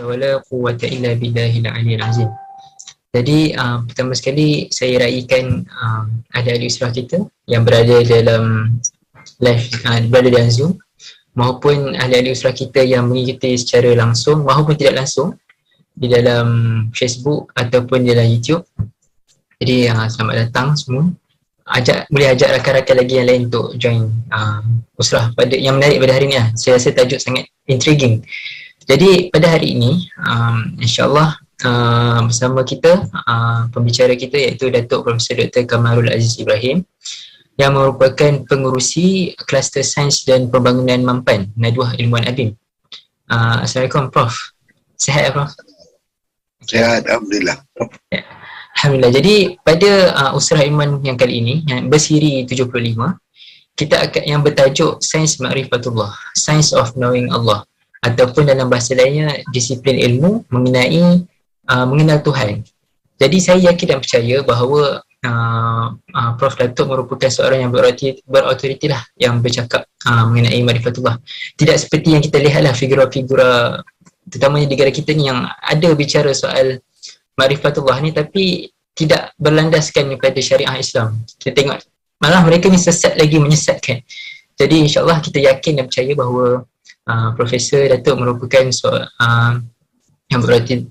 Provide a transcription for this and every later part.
wala quwwata illa billahil aliyyil azim. Jadi pertama sekali saya raikan ahli-ahli usrah kita yang berada dalam live, berada dalam Zoom, maupun ahli-ahli usrah kita yang mengikuti secara langsung maupun tidak langsung di dalam Facebook ataupun di dalam YouTube. Jadi selamat datang semua. Boleh ajak rakan-rakan lagi yang lain untuk join usrah pada yang menarik pada hari ini lah. Saya rasa tajuk sangat intriguing. Jadi pada hari ini insyaAllah bersama kita pembicara kita iaitu Datuk Profesor Dr. Kamarul Aziz Ibrahim yang merupakan pengurusi kluster sains dan pembangunan Mampan Nadwah Ilmuwan Abim. Assalamualaikum Prof. Sihat ya Prof? Sihat, Alhamdulillah. Ya. Alhamdulillah. Jadi pada usrah ilmuwan yang kali ini yang bersiri 75, kita akan yang bertajuk Sains Ma'rifatullah, Science of Knowing Allah, ataupun dalam bahasa lainnya disiplin ilmu mengenal Tuhan. Jadi saya yakin dan percaya bahawa Prof Datuk merupakan seorang yang berautoriti lah yang bercakap mengenai Ma'rifatullah. Tidak seperti yang kita lihatlah figura-figura terutamanya di negara kita ni yang ada bicara soal Ma'rifatullah ni tapi tidak berlandaskan kepada syariah Islam. Kita tengok malah mereka ni sesat lagi menyesatkan. Jadi insyaAllah kita yakin dan percaya bahawa Profesor Datuk merupakan yang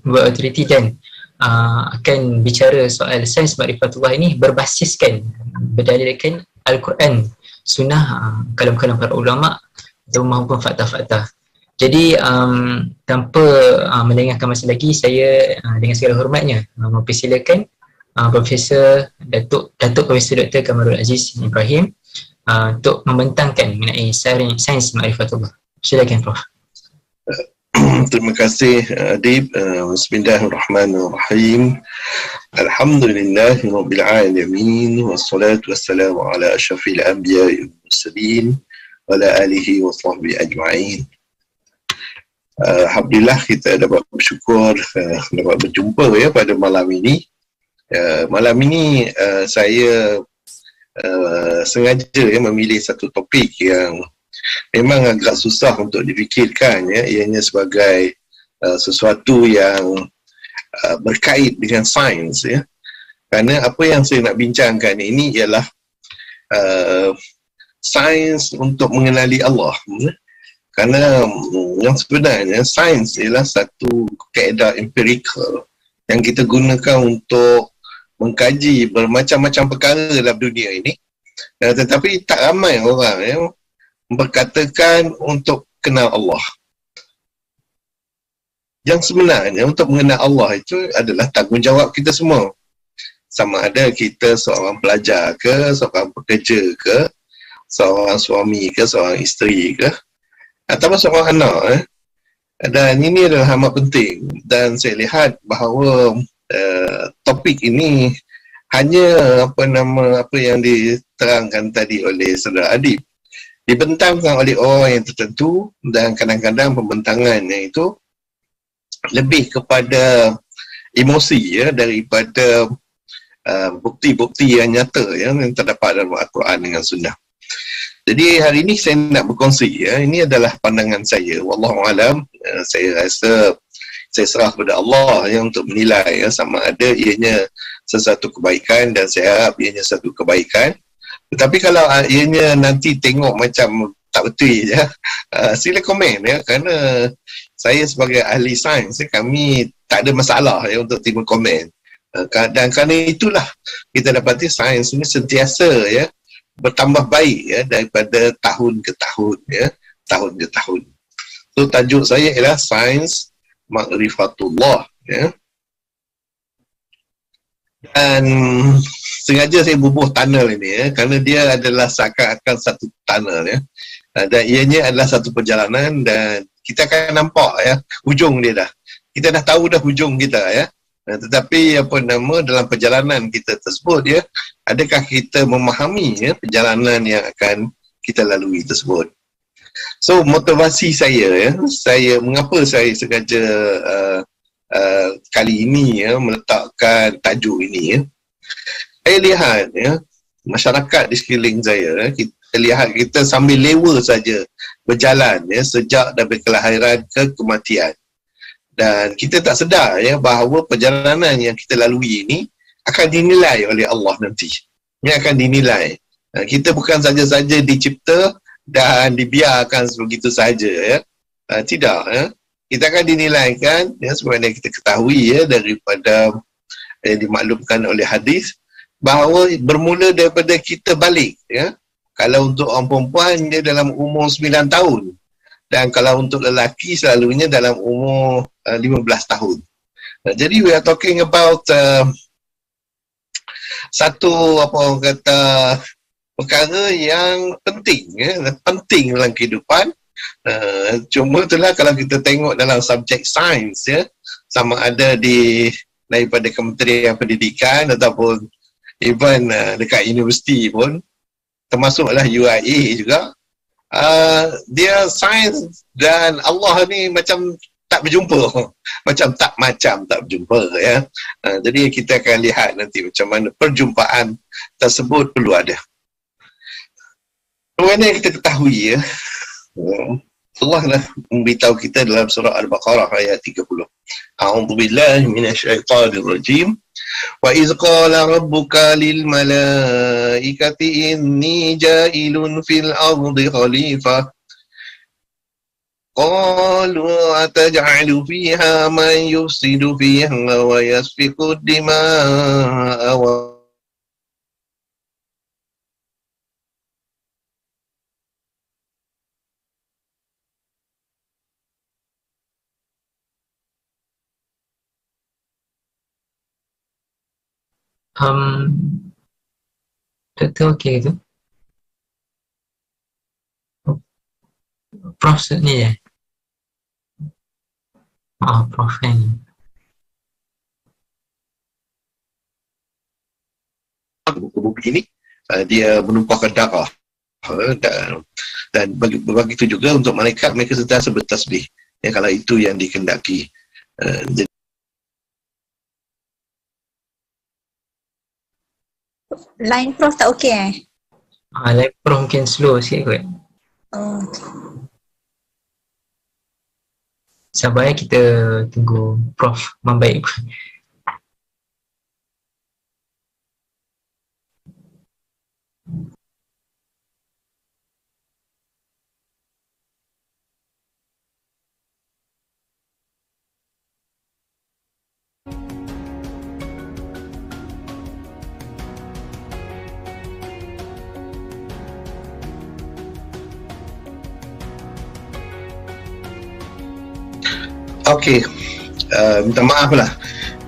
berautoriti dan akan bicara soal sains Ma'rifatullah ini berbasiskan, berdalilkan Al-Quran, Sunnah, kalam-kalam para ulama' maupun fakta-fakta. Jadi tanpa melengahkan masa lagi, saya dengan segala hormatnya mempersilakan Profesor Datuk Profesor Dr. Kamarul Aziz Ibrahim untuk membentangkan mengenai sains Ma'rifatullah. Silakan Prof. Terima kasih Adib. Bismillahirrahmanirrahim. Alhamdulillahirabbil alamin wassalatu wassalamu ala asyrafil anbiya'i wal mursalin wa ala alihi wa sahbihi ajma'in. Alhamdulillah kita dapat bersyukur dapat berjumpa ya pada malam ini. Malam ini saya sengaja memilih satu topik yang memang agak susah untuk difikirkan ya, ianya sebagai sesuatu yang berkait dengan sains ya. Kerana apa yang saya nak bincangkan ini ialah sains untuk mengenali Allah. Kerana yang sebenarnya sains ialah satu kaedah empirikal yang kita gunakan untuk mengkaji bermacam-macam perkara dalam dunia ini. Tetapi tak ramai orang yang berkatakan untuk kenal Allah. Yang sebenarnya untuk mengenal Allah itu adalah tanggungjawab kita semua. Sama ada kita seorang pelajar ke, seorang pekerja ke, seorang suami ke, seorang isteri ke, atau seorang anak dan ini adalah amat penting. Dan saya lihat bahawa topik ini hanya apa yang diterangkan tadi oleh saudara Adib dibentangkan oleh orang yang tertentu, dan kadang-kadang pembentangannya itu lebih kepada emosi ya daripada bukti-bukti yang nyata yang terdapat dalam Al-Quran dengan Sunnah. Jadi hari ini saya nak berkongsi ya, ini adalah pandangan saya. Wallahu alam, saya rasa saya serah kepada Allah ya untuk menilai ya, sama ada ianya sesuatu kebaikan, dan saya harap ianya satu kebaikan. Tetapi kalau ianya nanti tengok macam tak betul ya, sila komen ya, kerana saya sebagai ahli sains kami tak ada masalah ya untuk terima komen. Dan kerana itulah kita dapati sains ini sentiasa ya bertambah baik ya daripada tahun ke tahun ya, tahun ke tahun. So tajuk saya ialah Sains Ma'rifatullah ya. Dan sengaja saya bubuh tunnel ini ya, kerana dia adalah seakan-akan satu tunnel ya. Dan ianya adalah satu perjalanan, dan kita akan nampak ya hujung dia dah. Kita dah tahu dah hujung kita ya. Tetapi dalam perjalanan kita tersebut ya, adakah kita memahami ya perjalanan yang akan kita lalui tersebut. So motivasi saya ya, mengapa saya sengaja kali ini ya meletakkan tajuk ini ya. Saya lihat ya masyarakat di sekeliling saya, kita lihat kita sambil lewa saja berjalan ya sejak dari kelahiran ke kematian. Dan kita tak sedar ya bahawa perjalanan yang kita lalui ini akan dinilai oleh Allah nanti. Ini akan dinilai. Kita bukan saja-saja dicipta dan dibiarkan begitu saja ya. Tidak ya. Kita akan dinilaikan ya, sebagaimana kita ketahui ya daripada dimaklumkan oleh hadis bahawa bermula daripada kita balik ya. Kalau untuk orang perempuan dia dalam umur 9 tahun dan kalau untuk lelaki selalunya dalam umur 15 tahun. Jadi we are talking about satu apa orang kata perkara yang penting ya, penting dalam kehidupan. Cuma itulah kalau kita tengok dalam subjek sains ya, sama ada di daripada Kementerian Pendidikan ataupun even dekat universiti pun, termasuklah UIA juga, dia sains dan Allah ni macam tak berjumpa tak berjumpa ya. Jadi kita akan lihat nanti macam mana perjumpaan tersebut perlu ada. Bagaimana kita ketahui ya, Allah dah memberitahu kita dalam surah Al-Baqarah ayat 30. A'udzubillahi minasyaitonirrajim. Wa iz qala rabbuka lil malaikati inni ja'ilun fil ardi khalifah. Qalu ataj'alu fiha man yufsidu fiha wa yasfiku dima'a wa Doktor okey tu? Prof ni je? Prof ni. Buku ini dia menumpahkan darah dan begitu juga untuk mereka sentiasa bertasbih ya, kalau itu yang dikehendaki. Line Prof tak okey Line Prof mungkin slow sikit kot. Sabar ya, kita tunggu Prof membaik. Okey, minta maaf lah,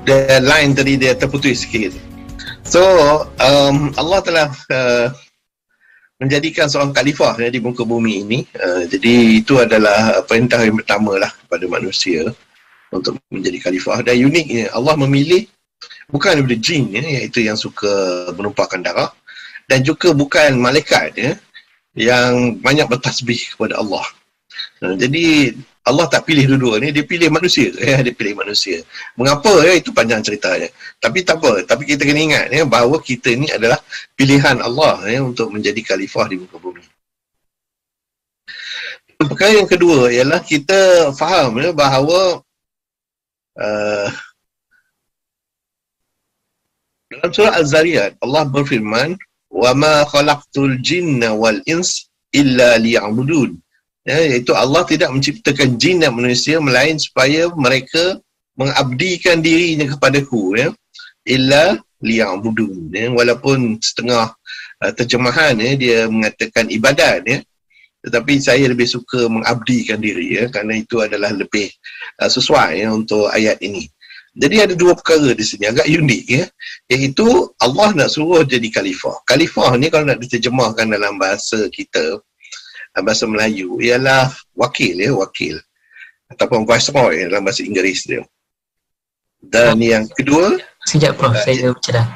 the line tadi dia terputus sikit. So Allah telah menjadikan seorang khalifah di muka bumi ini. Jadi itu adalah perintah yang pertama lah kepada manusia untuk menjadi khalifah. Dan uniknya Allah memilih bukan daripada jin ya, iaitu yang suka menumpahkan darah, dan juga bukan malaikat ya, yang banyak bertasbih kepada Allah. Jadi Allah tak pilih dua-dua ni, dia pilih manusia ya, dia pilih manusia. Mengapa ya, itu panjang ceritanya. Tapi tak apa, tapi kita kena ingat ya bahawa kita ni adalah pilihan Allah ya untuk menjadi khalifah di muka bumi. Perkara yang kedua ialah kita faham ya bahawa dalam surah Az-Zariyat Allah berfirman, "Wa ma khalaqtul jinna wal ins illa liya'budun." Ya, iaitu Allah tidak menciptakan jin dan manusia melain supaya mereka mengabdikan dirinya kepadaku ya, illa liya'budun ya, walaupun setengah terjemahan ya, dia mengatakan ibadat ya, tetapi saya lebih suka mengabdikan diri ya, kerana itu adalah lebih sesuai ya untuk ayat ini. Jadi ada dua perkara di sini agak unik ya, iaitu Allah nak suruh jadi khalifah. Khalifah ni kalau nak diterjemahkan dalam bahasa kita, bahasa Melayu, ialah wakil ya, wakil ataupun viceroy dalam bahasa Inggeris dia. Dan yang kedua, sekejap Prof, saya baca dah.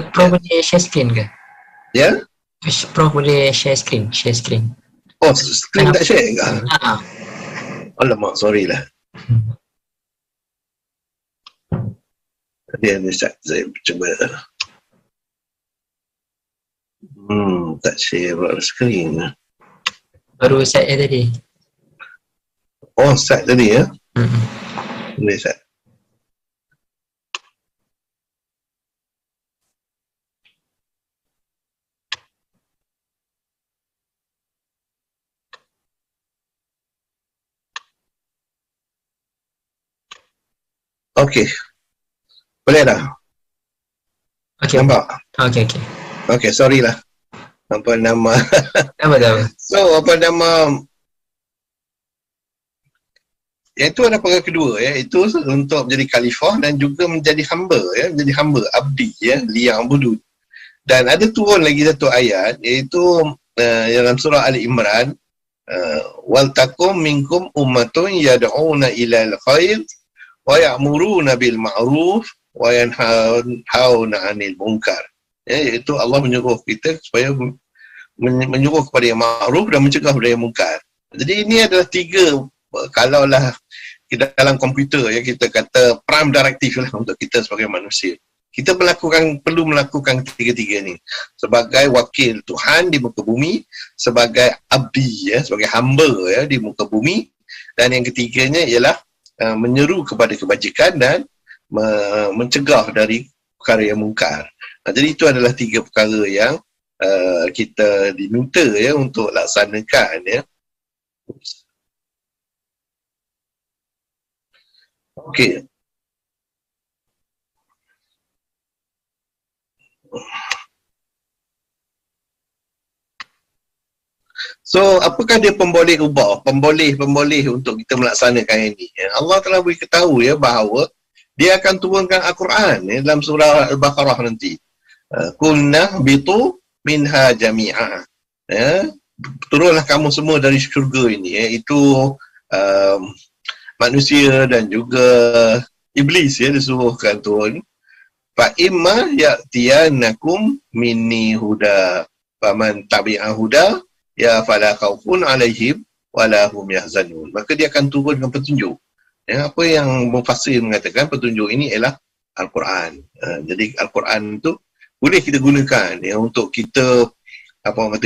Prof boleh share screen ke? Ya? Prof boleh share screen, Oh, screen tak share ke? Alamak, sorry lah. Dia ni saya cuba. Tak share screen. Baru set tadi. Oh, start tadi ya? Boleh Ustaz. Okey, boleh dah. Okey. Nampak? Okey, okey. Okey, sorry lah. Apa nama? Apa tahu? So, apa nama? Iaitu ada perkara kedua, ya, itu untuk menjadi khalifah dan juga menjadi hamba, ya, menjadi hamba, abdi, ya, liya'budun. Dan ada turun lagi satu ayat, iaitu dalam surah Ali Imran, wal takum minkum ummatun yad'una ilal khair wa ya'muruna bil ma'ruf wa yanhauna 'anil munkar. Ya, iaitu Allah menyuruh kita supaya menyuruh kepada yang ma'ruf dan mencegah dari yang munkar. Jadi ini adalah tiga, kalaulah dalam komputer, ya, kita kata prime directive lah untuk kita sebagai manusia. Kita perlu melakukan tiga-tiga ni sebagai wakil Tuhan di muka bumi, sebagai abdi, ya, sebagai hamba, ya, di muka bumi, dan yang ketiganya ialah menyeru kepada kebajikan dan mencegah dari perkara yang mungkar. Jadi itu adalah tiga perkara yang kita diminta, ya, untuk laksanakan, ya. Okey. So, apakah dia pemboleh ubah? Pemboleh untuk kita melaksanakan ini. Allah telah beritahu, ya, bahawa dia akan turunkan Al-Quran, ya, dalam surah Al-Baqarah nanti. Qulna bitu minha jami'ah. Ya, turunlah kamu semua dari syurga ini, ya, itu manusia dan juga iblis, ya, disuruhkan turun. Fa imma ya'tiyanakum minni huda faman tabi'a huda ya fala khaufun 'alaihim wala hum yahzanun. Maka dia akan turunkan petunjuk. Ya, apa yang mufassir mengatakan petunjuk ini ialah Al-Quran. Jadi Al-Quran itu boleh kita gunakan, ya, untuk kita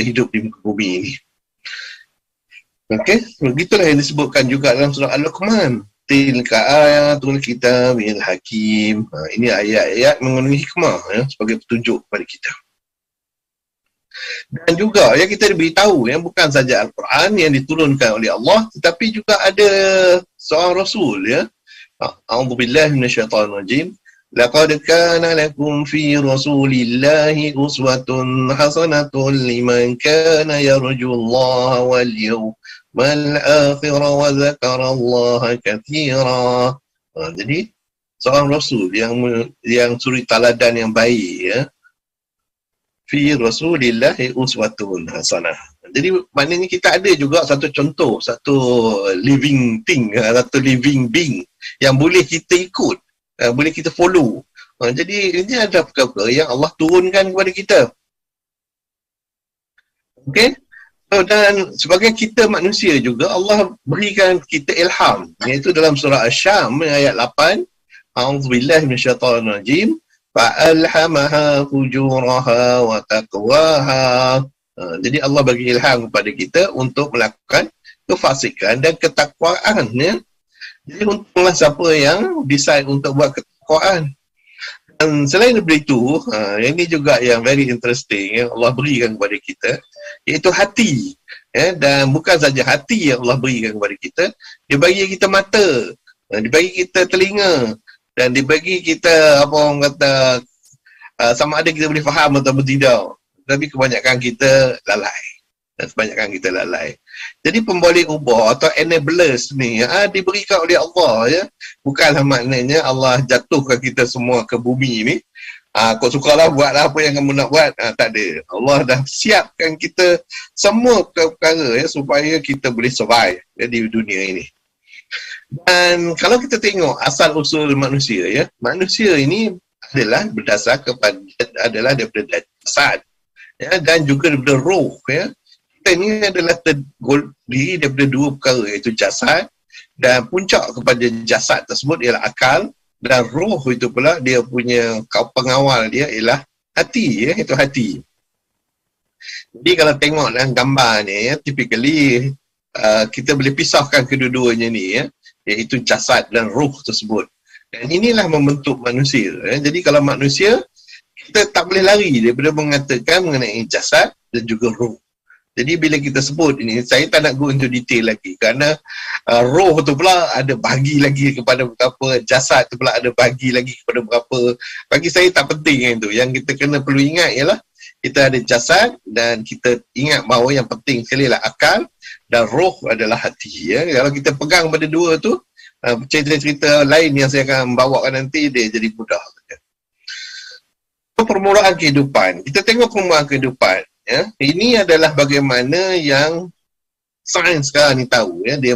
hidup di muka bumi ini. Okey, begitulah yang disebutkan juga dalam surah Al-Luqman. Tilka ayatul kitabil hakim. Ini ayat-ayat mengandung hikmah, ya, sebagai petunjuk kepada kita. Dan juga, ya, kita diberitahu, ya, bukan saja Al-Quran yang diturunkan oleh Allah, tetapi juga ada seorang Rasul, ya. A'udzubillahi minasyaitonirrajim. Laqad kana lakum fi rasulillahi uswatun hasanatun liman kana yarjullaha wal yawmal akhir wa dzakarallaha katsira. Jadi seorang Rasul yang suri teladan yang baik, ya. Fi rasulillahi uswatun hasanah. Jadi maknanya kita ada juga satu contoh, satu living thing, satu living being yang boleh kita ikut, boleh kita follow. Jadi ini ada perkara yang Allah turunkan kepada kita. Okey? Dan sebagai kita manusia juga, Allah berikan kita ilham, iaitu dalam surah Asy-Syam ayat 8, A'udzubillahi minasyaitonirrajim. Fa'alhamaha fujuraha wa taqwaha. Jadi Allah bagi ilham kepada kita untuk melakukan kefasikan dan ketakwaan, ya. Jadi untunglah siapa yang decide untuk buat ketakwaan. Dan selain daripada itu, ini juga yang very interesting yang Allah berikan kepada kita, iaitu hati, ya. Dan bukan saja hati yang Allah berikan kepada kita, dia bagi kita mata, dia bagi kita telinga, dan dibagi kita, apa orang kata, sama ada kita boleh faham atau tidak. Tapi kebanyakan kita lalai. Jadi pemboleh ubah atau enablers ni, diberikan oleh Allah, ya. Bukanlah maknanya Allah jatuhkan kita semua ke bumi ni. Kau sukalah buatlah apa yang kamu nak buat. Tak ada. Allah dah siapkan kita semua perkara, ya, supaya kita boleh survive, ya, di dunia ini. Dan kalau kita tengok asal usul manusia, ya, manusia ini adalah daripada jasad, ya, dan juga daripada roh, ya. Kita ini adalah terdiri daripada dua perkara, iaitu jasad, dan puncak kepada jasad tersebut ialah akal, dan roh itu pula dia punya pengawal dia ialah hati, ya, itu hati. Jadi kalau tengok dalam gambar ni, ya, typically kita boleh pisahkan kedua-duanya ni, ya. iaitu jasad dan roh tersebut. Dan inilah membentuk manusia. Jadi kalau manusia, kita tak boleh lari daripada mengatakan mengenai jasad dan juga roh. Jadi bila kita sebut ini, saya tak nak go into detail lagi kerana roh tu pula ada bahagi lagi kepada berapa, jasad tu pula ada bahagi lagi kepada berapa. Bagi saya tak penting yang itu. Yang kita kena perlu ingat ialah kita ada jasad dan kita ingat bahawa yang penting sekali lah akal dan roh adalah hati. Ya. Kalau kita pegang pada dua tu, cerita-cerita lain yang saya akan bawakan nanti dia jadi mudah. Permulaan kehidupan. Kita tengok permulaan kehidupan. Ya. Ini adalah bagaimana yang sains sekarang ni tahu. Ya. Dia